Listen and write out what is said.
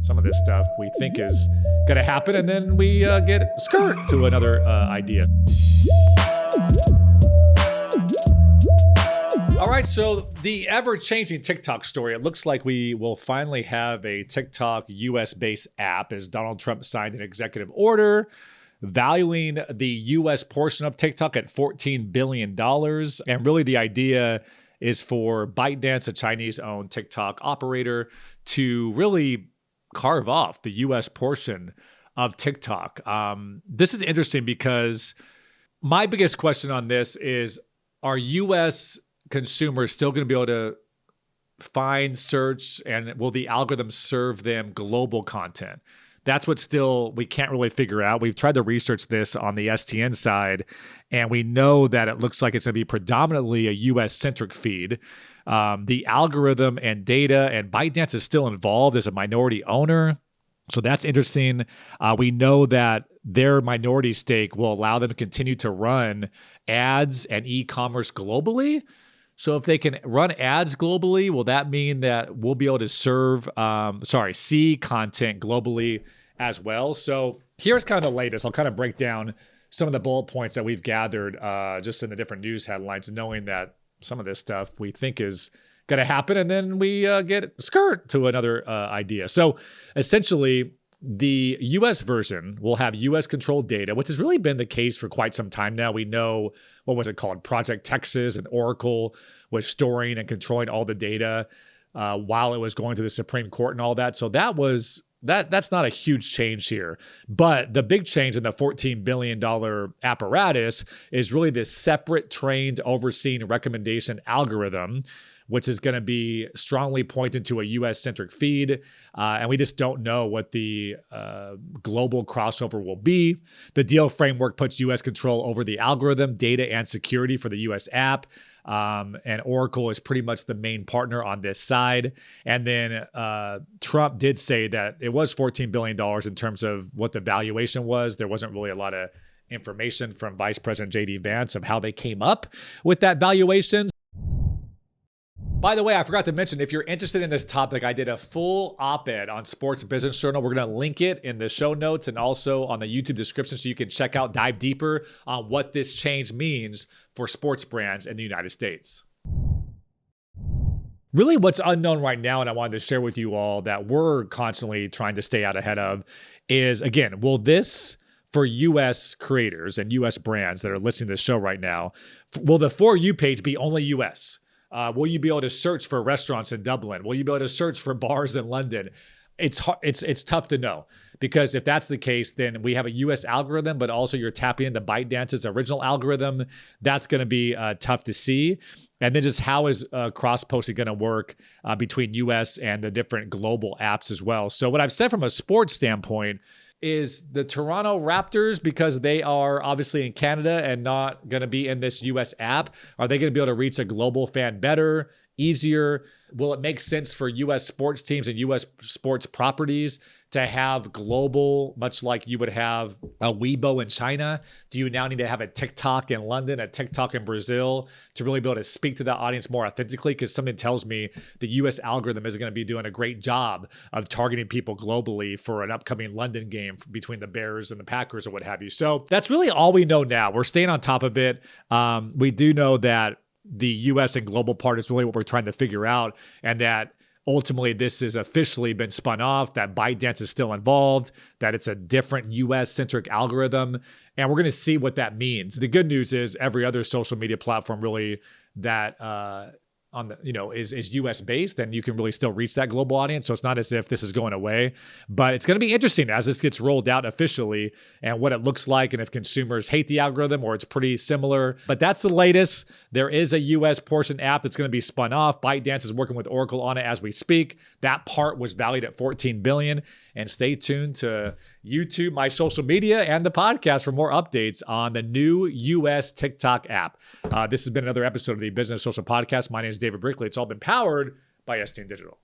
Some of this stuff we think is going to happen, and then we get skirt to another idea. All right, so the ever-changing TikTok story. It looks like we will finally have a TikTok US-based app as Donald Trump signed an executive order valuing the US portion of TikTok at $14 billion. And really the idea is for ByteDance, a Chinese-owned TikTok operator, to really carve off the US portion of TikTok. This is interesting because my biggest question on this is, are US consumers still going to be able to find, search, and will the algorithm serve them global content? That's what still we can't really figure out. We've tried to research this on the STN side, and we know that it looks like it's going to be predominantly a US-centric feed. The algorithm and data, and ByteDance is still involved as a minority owner. So that's interesting. We know that their minority stake will allow them to continue to run ads and e-commerce globally. So if they can run ads globally, will that mean that we'll be able to see content globally as well? So here's kind of the latest. I'll kind of break down some of the bullet points that we've gathered just in the different news headlines, knowing that some of this stuff we think is going to happen, and then we get skirt to another idea. So essentially, the US version will have US controlled data, which has really been the case for quite some time now. We know, what was it called? Project Texas and Oracle was storing and controlling all the data while it was going through the Supreme Court and all that. So that's not a huge change here. But the big change in the $14 billion apparatus is really this separate trained overseeing recommendation algorithm, which is going to be strongly pointed to a US-centric feed. And we just don't know what the global crossover will be. The deal framework puts US control over the algorithm, data, and security for the US app. And Oracle is pretty much the main partner on this side. And then Trump did say that it was $14 billion in terms of what the valuation was. There wasn't really a lot of information from Vice President J.D. Vance of how they came up with that valuation. By the way, I forgot to mention, if you're interested in this topic, I did a full op-ed on Sports Business Journal. We're going to link it in the show notes and also on the YouTube description so you can check out, dive deeper on what this change means for sports brands in the United States. Really what's unknown right now, and I wanted to share with you all that we're constantly trying to stay out ahead of, is, again, will this, for US creators and US brands that are listening to this show right now, will the For You page be only US? Will you be able to search for restaurants in Dublin? Will you be able to search for bars in London? It's tough to know, because if that's the case, then we have a US algorithm, but also you're tapping into ByteDance's original algorithm. That's going to be tough to see. And then just how is cross-posting going to work between US and the different global apps as well? So what I've said from a sports standpoint is the Toronto Raptors, because they are obviously in Canada and not going to be in this US app, are they going to be able to reach a global fan better, easier? Will it make sense for US sports teams and US sports properties to have global, much like you would have a Weibo in China? Do you now need to have a TikTok in London, a TikTok in Brazil to really be able to speak to that audience more authentically? Because something tells me the US algorithm is going to be doing a great job of targeting people globally for an upcoming London game between the Bears and the Packers or what have you. So that's really all we know now. We're staying on top of it. We do know that the US and global part is really what we're trying to figure out, and that ultimately this has officially been spun off, that ByteDance is still involved, that it's a different US-centric algorithm, and we're going to see what that means. The good news is every other social media platform really that is US based, and you can really still reach that global audience. So it's not as if this is going away, but it's going to be interesting as this gets rolled out officially and what it looks like, and if consumers hate the algorithm or it's pretty similar. But that's the latest. There is a US portion app that's going to be spun off. ByteDance is working with Oracle on it as we speak. That part was valued at $14 billion. And stay tuned to YouTube, my social media, and the podcast for more updates on the new US TikTok app. This has been another episode of the Business Social Podcast. My name is David Brickley. It's all been powered by STN Digital.